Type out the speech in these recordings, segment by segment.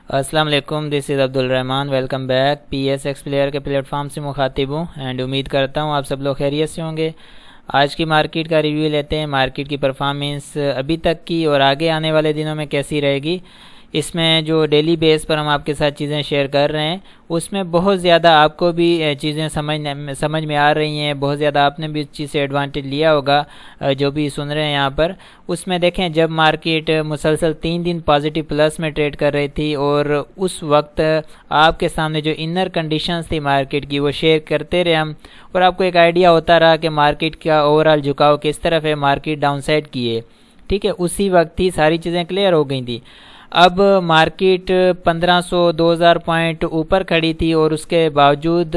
السلام علیکم، دس از عبد الرحمن. Welcome back. P S x player کے پلیٹ فارم سے مخاطب ہوں اینڈ امید کرتا ہوں آپ سب لوگ خیریت سے ہوں گے. آج کی مارکیٹ کا ریویو لیتے ہیں. مارکیٹ کی پرفارمنس ابھی تک کی اور آگے آنے والے دنوں میں کیسی رہے گی. اس میں جو ڈیلی بیس پر ہم آپ کے ساتھ چیزیں شیئر کر رہے ہیں اس میں بہت زیادہ آپ کو بھی چیزیں سمجھ میں آ رہی ہیں. بہت زیادہ آپ نے بھی اس چیز سے ایڈوانٹیج لیا ہوگا جو بھی سن رہے ہیں یہاں پر. اس میں دیکھیں جب مارکیٹ مسلسل 3 دن پازیٹیو پلس میں ٹریڈ کر رہی تھی اور اس وقت آپ کے سامنے جو انر کنڈیشنز تھی مارکیٹ کی وہ شیئر کرتے رہے ہم، اور آپ کو ایک آئیڈیا ہوتا رہا کہ مارکیٹ کا اوورآل جھکاؤ کس طرف ہے، مارکیٹ ڈاؤن سائڈ کی ہے. ٹھیک ہے، اسی وقت ہی ساری چیزیں کلیئر ہو گئی تھیں. اب مارکیٹ 1500-2000 پوائنٹ اوپر کھڑی تھی اور اس کے باوجود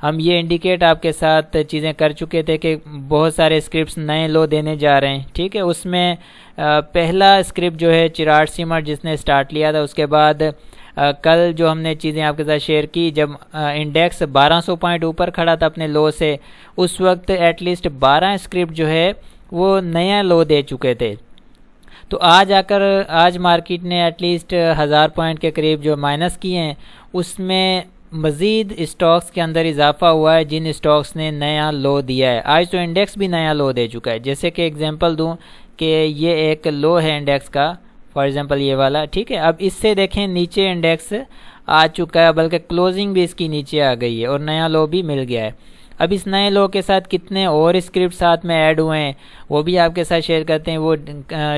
ہم یہ انڈیکیٹ آپ کے ساتھ چیزیں کر چکے تھے کہ بہت سارے اسکرپٹس نئے لو دینے جا رہے ہیں. ٹھیک ہے، اس میں پہلا اسکرپٹ جو ہے چراغ سیمنٹ جس نے سٹارٹ لیا تھا. اس کے بعد کل جو ہم نے چیزیں آپ کے ساتھ شیئر کی، جب انڈیکس 1200 پوائنٹ اوپر کھڑا تھا اپنے لو سے، اس وقت ایٹ لیسٹ 12 اسکرپٹ جو ہے وہ نیا لو دے چکے تھے. تو آج مارکیٹ نے ایٹ لیسٹ 1000 پوائنٹ کے قریب جو مائنس کیے ہیں، اس میں مزید اسٹاکس کے اندر اضافہ ہوا ہے جن اسٹاکس نے نیا لو دیا ہے. آج تو انڈیکس بھی نیا لو دے چکا ہے. جیسے کہ اگزامپل دوں کہ یہ ایک لو ہے انڈیکس کا، فار ایگزامپل یہ والا. ٹھیک ہے، اب اس سے دیکھیں نیچے انڈیکس آ چکا ہے، بلکہ کلوزنگ بھی اس کی نیچے آ گئی ہے اور نیا لو بھی مل گیا ہے. اب اس نئے لو کے ساتھ کتنے اور اسکرپٹ ساتھ میں ایڈ ہوئے ہیں وہ بھی آپ کے ساتھ شیئر کرتے ہیں. وہ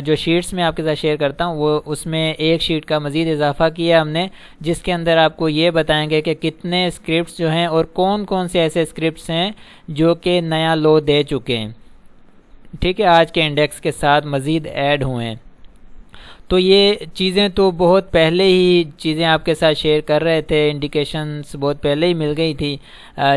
جو شیٹس میں آپ کے ساتھ شیئر کرتا ہوں وہ اس میں ایک شیٹ کا مزید اضافہ کیا ہم نے، جس کے اندر آپ کو یہ بتائیں گے کہ کتنے اسکرپٹس جو ہیں اور کون کون سے ایسے اسکرپٹس ہیں جو کہ نیا لو دے چکے ہیں. ٹھیک ہے، آج کے انڈیکس کے ساتھ مزید ایڈ ہوئے ہیں. تو یہ چیزیں تو بہت پہلے ہی چیزیں آپ کے ساتھ شیئر کر رہے تھے، انڈیکیشنز بہت پہلے ہی مل گئی تھی،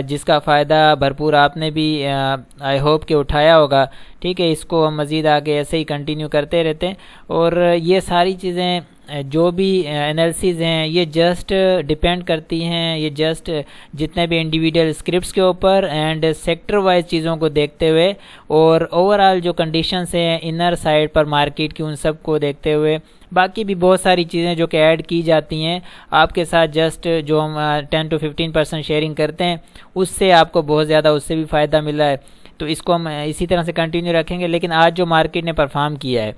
جس کا فائدہ بھرپور آپ نے بھی آئی ہوپ کہ اٹھایا ہوگا. ٹھیک ہے، اس کو ہم مزید آگے ایسے ہی کنٹینیو کرتے رہتے ہیں. اور یہ ساری چیزیں جو بھی انالیسز ہیں یہ جسٹ ڈیپینڈ کرتی ہیں، یہ جسٹ جتنے بھی انڈیویڈول اسکرپٹس کے اوپر اینڈ سیکٹر وائز چیزوں کو دیکھتے ہوئے اور اوورآل جو کنڈیشنز ہیں انر سائڈ پر مارکیٹ کی ان سب کو دیکھتے ہوئے. باقی بھی بہت ساری چیزیں جو کہ ایڈ کی جاتی ہیں آپ کے ساتھ، جسٹ جو ہم 10-15% شیئرنگ کرتے ہیں اس سے آپ کو بہت زیادہ اس سے بھی فائدہ ملا ہے. تو اس کو ہم اسی طرح سے کنٹینیو رکھیں گے. لیکن آج جو مارکیٹ نے پرفارم کیا ہے،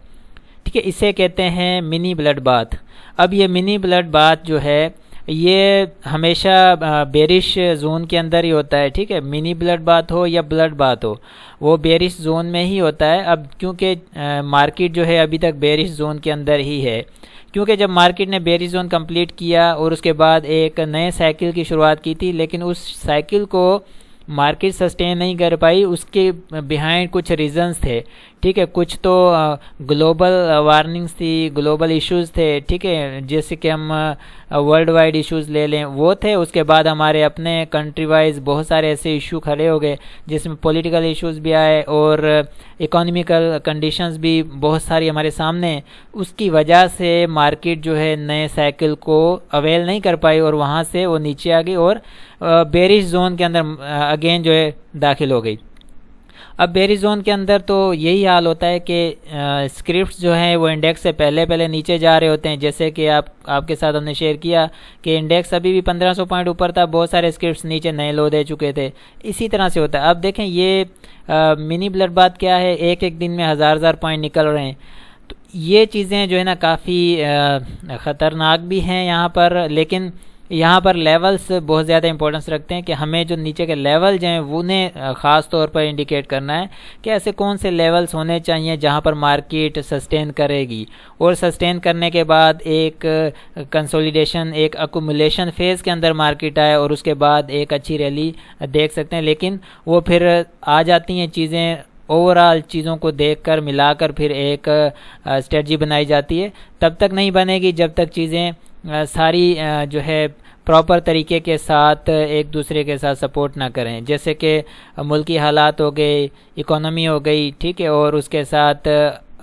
ٹھیک ہے، اسے کہتے ہیں منی بلڈ باتھ. اب یہ منی بلڈ باتھ جو ہے یہ ہمیشہ بیرش زون کے اندر ہی ہوتا ہے. ٹھیک ہے، منی بلڈ باتھ ہو یا بلڈ باتھ ہو وہ بیرش زون میں ہی ہوتا ہے. اب کیونکہ مارکیٹ جو ہے ابھی تک بیرش زون کے اندر ہی ہے، کیونکہ جب مارکیٹ نے بیرش زون کمپلیٹ کیا اور اس کے بعد ایک نئے سائیکل کی شروعات کی تھی، لیکن اس سائیکل کو مارکیٹ سسٹین نہیں کر پائی. اس کے بیہائنڈ کچھ ریزنز تھے. ٹھیک ہے، کچھ تو گلوبل وارننگز تھی، گلوبل ایشوز تھے. ٹھیک ہے، جیسے کہ ہم ورلڈ وائڈ ایشوز لے لیں وہ تھے. اس کے بعد ہمارے اپنے کنٹری وائز بہت سارے ایسے ایشو کھڑے ہو گئے جس میں پولیٹیکل ایشوز بھی آئے اور اکانومیکل کنڈیشنز بھی بہت ساری ہمارے سامنے. اس کی وجہ سے مارکیٹ جو ہے نئے سائیکل کو اویل نہیں کر پائی اور وہاں سے وہ نیچے آ گئی اور بیرش زون کے اندر اگین جو ہے داخل ہو گئی. اب بیرش زون کے اندر تو یہی حال ہوتا ہے کہ اسکرپٹس جو ہیں وہ انڈیکس سے پہلے نیچے جا رہے ہوتے ہیں. جیسے کہ آپ کے ساتھ ہم نے شیئر کیا کہ انڈیکس ابھی بھی 1500 پوائنٹ اوپر تھا، بہت سارے اسکرپٹس نیچے نئے لو دے چکے تھے. اسی طرح سے ہوتا ہے. اب دیکھیں یہ منی بلڈ باتھ کیا ہے، ایک دن میں ہزار پوائنٹ نکل رہے ہیں. تو یہ چیزیں جو ہے نا کافی خطرناک بھی ہیں یہاں پر. لیکن یہاں پر لیولز بہت زیادہ امپورٹنس رکھتے ہیں کہ ہمیں جو نیچے کے لیول جو ہیں انہیں خاص طور پر انڈیکیٹ کرنا ہے کہ ایسے کون سے لیولز ہونے چاہیے جہاں پر مارکیٹ سسٹین کرے گی اور سسٹین کرنے کے بعد ایک کنسولیڈیشن، ایک ایکومولیشن فیز کے اندر مارکیٹ آئے اور اس کے بعد ایک اچھی ریلی دیکھ سکتے ہیں. لیکن وہ پھر آ جاتی ہیں چیزیں اوورآل چیزوں کو دیکھ کر ملا کر پھر ایک اسٹریٹجی بنائی جاتی ہے. تب تک نہیں بنے گی جب تک چیزیں ساری جو ہے پراپر طریقے کے ساتھ ایک دوسرے کے ساتھ سپورٹ نہ کریں. جیسے کہ ملکی حالات ہو گئے، اکانومی ہو گئی، ٹھیک ہے، اور اس کے ساتھ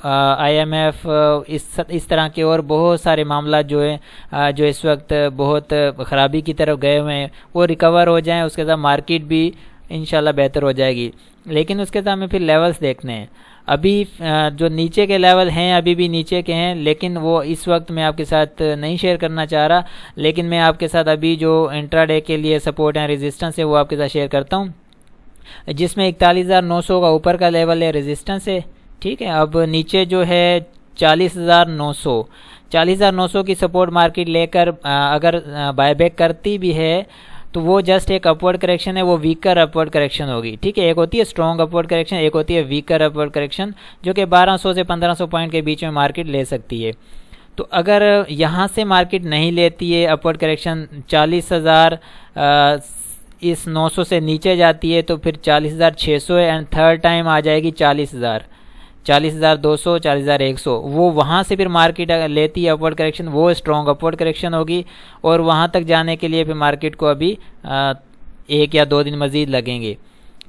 آئی ایم ایف، اس طرح کے اور بہت سارے معاملات جو ہیں جو اس وقت بہت خرابی کی طرف گئے ہوئے ہیں وہ ریکور ہو جائیں. اس کے ساتھ مارکیٹ بھی انشاءاللہ بہتر ہو جائے گی. لیکن اس کے ساتھ ہمیں پھر لیولز دیکھنے ہیں. ابھی جو نیچے کے لیول ہیں ابھی بھی نیچے کے ہیں، لیکن وہ اس وقت میں آپ کے ساتھ نہیں شیئر کرنا چاہ رہا، لیکن میں آپ کے ساتھ ابھی جو انٹرا ڈے کے لیے سپورٹ ہیں ریزسٹنس ہے وہ آپ کے ساتھ شیئر کرتا ہوں، جس میں 41,900 کا اوپر کا لیول ہے ریزسٹنس ہے، ٹھیک ہے۔ اب نیچے جو ہے 40,900 کی سپورٹ مارکیٹ لے کر اگر بائی بیک کرتی بھی ہے تو وہ جسٹ ایک اپورڈ کریکشن ہے، وہ ویکر اپورڈ کریکشن ہوگی، ٹھیک ہے۔ ایک ہوتی ہے اسٹرانگ اپورڈ کریکشن، ایک ہوتی ہے ویکر اپورڈ کریکشن، جو کہ 1200 سے 1500 پوائنٹ کے بیچ میں مارکیٹ لے سکتی ہے۔ تو اگر یہاں سے مارکیٹ نہیں لیتی ہے اپورڈ کریکشن 40,000 اس 900 سے نیچے جاتی ہے تو پھر 40,600 ہے، اینڈ تھرڈ ٹائم آ جائے گی 40,000، 40,200، 40,100، وہ وہاں سے پھر مارکیٹ اگر لیتی ہے اپورڈ کریکشن، وہ اسٹرانگ اپورڈ کریکشن ہوگی، اور وہاں تک جانے کے لیے پھر مارکیٹ کو ابھی 1 یا 2 دن مزید لگیں گے،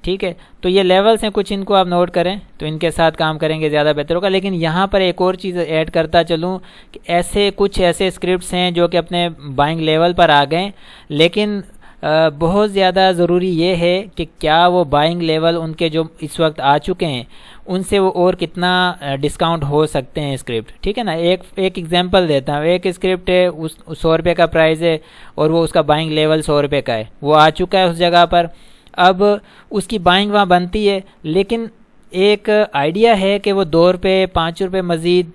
ٹھیک ہے۔ تو یہ لیولز ہیں کچھ، ان کو آپ نوٹ کریں تو ان کے ساتھ کام کریں گے زیادہ بہتر ہوگا۔ لیکن یہاں پر ایک اور چیز ایڈ کرتا چلوں کہ کچھ ایسے اسکرپٹس ہیں جو کہ اپنے بائنگ لیول پر آ گئے، لیکن بہت زیادہ ضروری یہ ہے کہ کیا وہ بائنگ لیول ان کے جو اس وقت آ چکے ہیں ان سے وہ اور کتنا ڈسکاؤنٹ ہو سکتے ہیں اسکرپٹ، ٹھیک ہے نا۔ ایک ایگزامپل دیتا ہوں، ایک اسکرپٹ ہے، اس 100 روپے کا پرائز ہے اور وہ اس کا بائنگ لیول 100 روپے کا ہے، وہ آ چکا ہے اس جگہ پر، اب اس کی بائنگ وہاں بنتی ہے، لیکن ایک آئیڈیا ہے کہ وہ 2 روپے 5 روپے مزید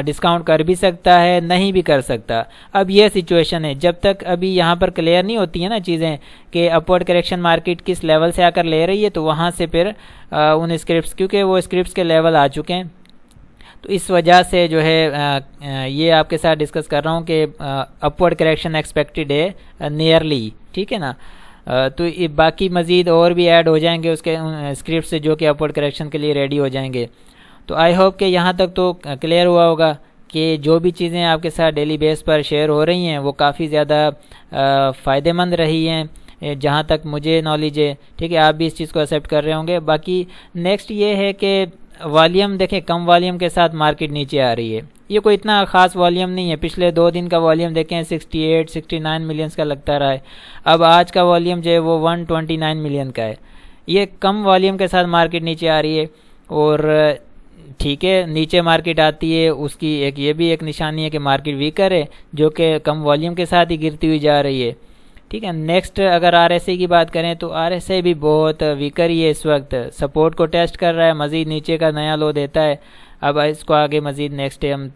ڈسکاؤنٹ کر بھی سکتا ہے، نہیں بھی کر سکتا۔ اب یہ سچویشن ہے، جب تک ابھی یہاں پر کلیئر نہیں ہوتی ہیں نا چیزیں کہ اپورڈ کریکشن مارکیٹ کس لیول سے آ کر لے رہی ہے، تو وہاں سے پھر ان اسکرپٹس، کیونکہ وہ اسکرپٹس کے لیول آ چکے ہیں، تو اس وجہ سے جو ہے یہ آپ کے ساتھ ڈسکس کر رہا ہوں کہ اپورڈ کریکشن ایکسپیکٹڈ ہے نیئرلی، ٹھیک ہے نا۔ تو باقی مزید اور بھی ایڈ ہو جائیں گے اس کے اسکرپٹ سے جو کہ اپورڈ کریکشن کے لیے ریڈی ہو جائیں گے۔ تو آئی ہوپ کہ یہاں تک تو کلیئر ہوا ہوگا کہ جو بھی چیزیں آپ کے ساتھ ڈیلی بیس پر شیئر ہو رہی ہیں وہ کافی زیادہ فائدہ مند رہی ہیں جہاں تک مجھے نالج ہے، ٹھیک ہے۔ آپ بھی اس چیز کو ایکسیپٹ کر رہے ہوں گے۔ باقی نیکسٹ یہ ہے کہ والیوم دیکھیں، کم والیوم کے ساتھ مارکیٹ نیچے آ رہی ہے، یہ کوئی اتنا خاص والیوم نہیں ہے۔ پچھلے 2 دن کا والیوم دیکھیں 68 69 ملینز کا لگتا رہا ہے، اب آج کا والیوم جو ہے وہ 129 ملین کا ہے۔ یہ کم والیوم کے ساتھ مارکیٹ نیچے آ رہی ہے، اور ٹھیک ہے نیچے مارکیٹ آتی ہے اس کی یہ بھی ایک نشانی ہے کہ مارکیٹ ویکر ہے، جو کہ کم والیوم کے ساتھ ہی گرتی ہوئی جا رہی ہے، ٹھیک ہے۔ نیکسٹ اگر آر ایس اے کی بات کریں تو آر ایس اے بھی بہت ویکر ہی ہے، اس وقت سپورٹ کو ٹیسٹ کر رہا ہے، مزید نیچے کا نیا لو دیتا ہے، اب اس کو آگے مزید نیکسٹ ڈے ہم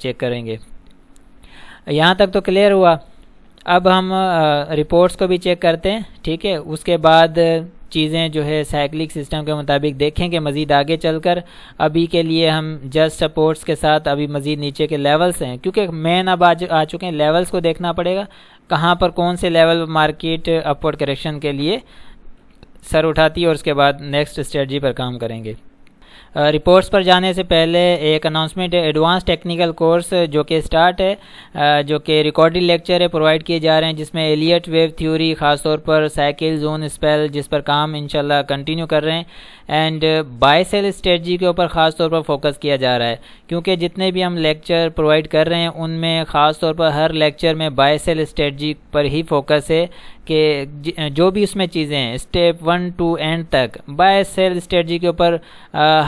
چیک کریں گے۔ یہاں تک تو کلیئر ہوا، اب ہم رپورٹس کو بھی چیک کرتے ہیں، ٹھیک ہے۔ اس کے بعد چیزیں جو ہے سائیکلک سسٹم کے مطابق دیکھیں گے مزید آگے چل کر۔ ابھی کے لیے ہم جسٹ سپورٹس کے ساتھ ابھی مزید نیچے کے لیولز ہیں، کیونکہ مین اب آ چکے ہیں، لیولز کو دیکھنا پڑے گا کہاں پر کون سے لیول مارکیٹ اپورڈ کریکشن کے لیے سر اٹھاتی ہے، اور اس کے بعد نیکسٹ اسٹریٹجی پر کام کریں گے۔ رپورٹس پر جانے سے پہلے ایک اناؤنسمنٹ ہے، ایڈوانس ٹیکنیکل کورس جو کہ سٹارٹ ہے، جو کہ ریکارڈڈ لیکچر ہے پرووائڈ کیے جا رہے ہیں، جس میں ایلیٹ ویو تھیوری، خاص طور پر سائیکل زون اسپیل، جس پر کام انشاءاللہ کنٹینیو کر رہے ہیں، اینڈ بائی سیل اسٹریٹجی کے اوپر خاص طور پر فوکس کیا جا رہا ہے، کیونکہ جتنے بھی ہم لیکچر پرووائڈ کر رہے ہیں ان میں خاص طور پر ہر لیکچر میں بائی سیل اسٹریٹجی پر ہی فوکس ہے، کہ جو بھی اس میں چیزیں ہیں اسٹیپ 1 ٹو اینڈ تک بائی سیل اسٹریٹجی کے اوپر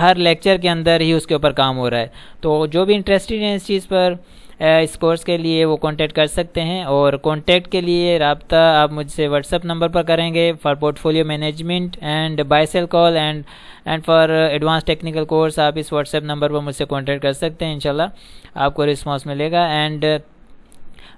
ہر لیکچر کے اندر ہی اس کے اوپر کام ہو رہا ہے۔ تو جو بھی انٹرسٹڈ ہیں اس چیز پر اس کورس کے لیے وہ کانٹیکٹ کر سکتے ہیں، اور کانٹیکٹ کے لیے رابطہ آپ مجھ سے واٹس ایپ نمبر پر کریں گے for port folio management and buy sell call, and for advance technical course آپ اس واٹس ایپ نمبر پر مجھ سے کانٹیکٹ کر سکتے ہیں، انشاءاللہ آپ کو رسپانس ملے گا۔ اینڈ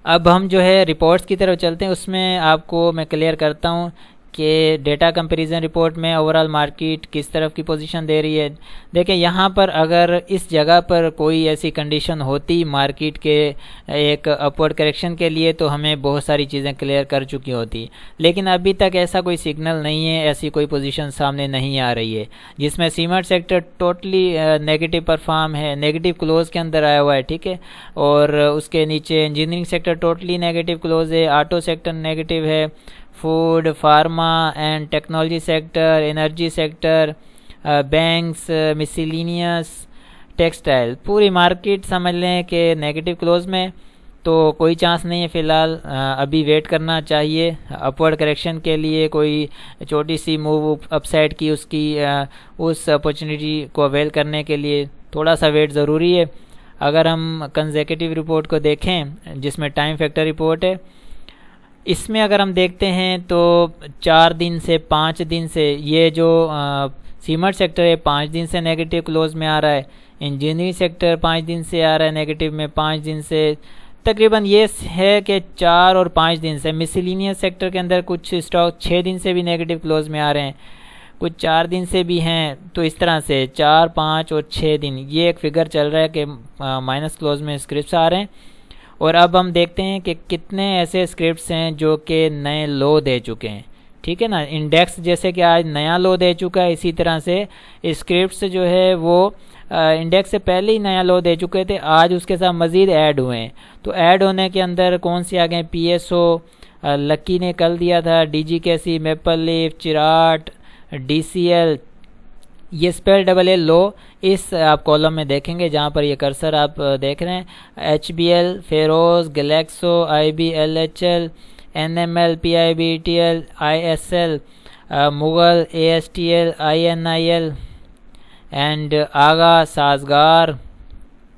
اب ہم جو ہے رپورٹس کی طرف چلتے ہیں، اس میں آپ کو میں کلیئر کرتا ہوں کہ ڈیٹا کمپیریزن رپورٹ میں اوورال مارکیٹ کس طرف کی پوزیشن دے رہی ہے۔ دیکھیں یہاں پر اگر اس جگہ پر کوئی ایسی کنڈیشن ہوتی مارکیٹ کے ایک اپورڈ کریکشن کے لیے تو ہمیں بہت ساری چیزیں کلیئر کر چکی ہوتی، لیکن ابھی تک ایسا کوئی سگنل نہیں ہے، ایسی کوئی پوزیشن سامنے نہیں آ رہی ہے، جس میں cement sector totally negative perform ہے، نیگیٹو کلوز کے اندر آیا ہوا ہے، ٹھیک ہے، اور اس کے نیچے engineering sector totally negative close ہے، آٹو سیکٹر نیگیٹو ہے، food, pharma and technology sector, energy sector, banks, miscellaneous, textile, پوری مارکیٹ سمجھ لیں کہ نیگیٹو کلوز میں، تو کوئی چانس نہیں ہے فی الحال، ابھی ویٹ کرنا چاہیے اپورڈ کریکشن کے لیے، کوئی چھوٹی سی موو اپ سائڈ کی اس اپورچونیٹی کو اویل کرنے کے لیے تھوڑا سا ویٹ ضروری ہے۔ اگر ہم کنزیکٹیو رپورٹ کو دیکھیں جس میں ٹائم فیکٹر رپورٹ ہے، اس میں اگر ہم دیکھتے ہیں تو 4 دن سے 5 دن سے یہ جو سیمنٹ سیکٹر ہے 5 دن سے نیگیٹو کلوز میں آ رہا ہے، انجینئرنگ سیکٹر 5 دن سے آ رہا ہے نیگیٹو میں، 5 دن سے تقریباً یہ ہے کہ 4 اور 5 دن سے۔ مسلینئس سیکٹر کے اندر کچھ اسٹاک 6 دن سے بھی نیگیٹو کلوز میں آ رہے ہیں، کچھ 4 دن سے بھی ہیں، تو اس طرح سے 4، 5 اور 6 دن یہ ایک فگر چل رہا ہے کہ مائنس کلوز میں اسکرپٹس آ رہے ہیں۔ اور اب ہم دیکھتے ہیں کہ کتنے ایسے اسکرپٹس ہیں جو کہ نئے لو دے چکے ہیں، ٹھیک ہے نا۔ انڈیکس جیسے کہ آج نیا لو دے چکا ہے، اسی طرح سے اسکرپٹس جو ہے وہ انڈیکس سے پہلے ہی نیا لو دے چکے تھے، آج اس کے ساتھ مزید ایڈ ہوئے ہیں۔ تو ایڈ ہونے کے اندر کون سی آگئے؟ پی ایس او لکی نے کل دیا تھا، D G K C, maple leaf, Cherat, D C L, یہ اسپیل ڈبل ایل لو اس آپ کالم میں دیکھیں گے جہاں پر یہ کرسر آپ دیکھ رہے ہیں۔ H B L, Feroze, Glaxo, I B, L H L, N M L, P I B T L, I S L, Mughal, A S T L, I N I L and Agha, Sazgar,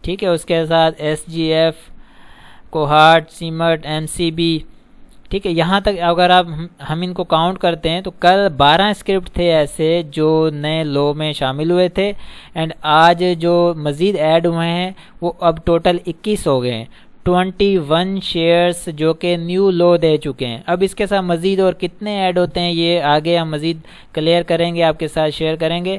ٹھیک ہے۔ اس کے ساتھ S G F, Kohat, cement, M C B, ٹھیک ہے۔ یہاں تک اگر آپ ہم ان کو کاؤنٹ کرتے ہیں تو کل 12 اسکرپٹ تھے ایسے جو نئے لو میں شامل ہوئے تھے، اینڈ آج جو مزید ایڈ ہوئے ہیں وہ اب ٹوٹل 21 ہو گئے ہیں، 21 شیئرز جو کہ نیو لو دے چکے ہیں۔ اب اس کے ساتھ مزید اور کتنے ایڈ ہوتے ہیں یہ آگے ہم مزید کلیئر کریں گے، آپ کے ساتھ شیئر کریں گے۔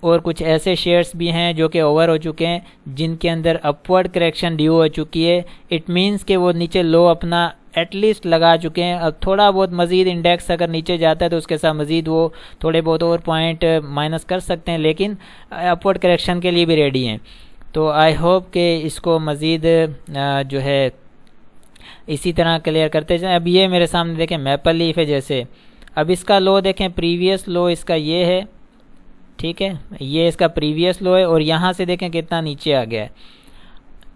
اور کچھ ایسے شیئرز بھی ہیں جو کہ اوور ہو چکے ہیں، جن کے اندر اپورڈ کریکشن ڈیو ہو چکی ہے، اٹ مینس کہ وہ نیچے لو اپنا ایٹ لیسٹ لگا چکے ہیں۔ اب تھوڑا بہت مزید انڈیکس اگر نیچے جاتا ہے تو اس کے ساتھ مزید وہ تھوڑے بہت اور پوائنٹ مائنس کر سکتے ہیں، لیکن اپورڈ کریکشن کے لیے بھی ریڈی ہیں۔ تو آئی ہوپ کہ اس کو مزید جو ہے اسی طرح کلیئر کرتے جائیں۔ اب یہ میرے سامنے دیکھیں میپل لیف ہے، جیسے اب اس کا لو دیکھیں، پریویس لو اس کا یہ ہے، ٹھیک ہے، یہ اس کا پریویس لو ہے، اور یہاں سے دیکھیں کتنا نیچے آ گیا ہے۔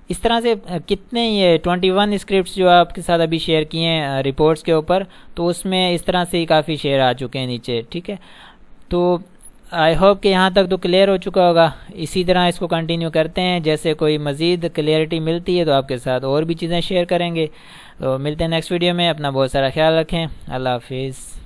اس طرح سے کتنے یہ 21 اسکرپٹس جو آپ کے ساتھ ابھی شیئر کیے ہیں رپورٹس کے اوپر، تو اس میں اس طرح سے ہی کافی شیئر آ چکے ہیں نیچے، ٹھیک ہے۔ تو آئی ہوپ کہ یہاں تک تو کلیئر ہو چکا ہوگا، اسی طرح اس کو کنٹینیو کرتے ہیں، جیسے کوئی مزید کلیئرٹی ملتی ہے تو آپ کے ساتھ اور بھی چیزیں شیئر کریں گے۔ تو ملتے ہیں نیکسٹ ویڈیو میں، اپنا بہت سارا خیال رکھیں، اللہ حافظ۔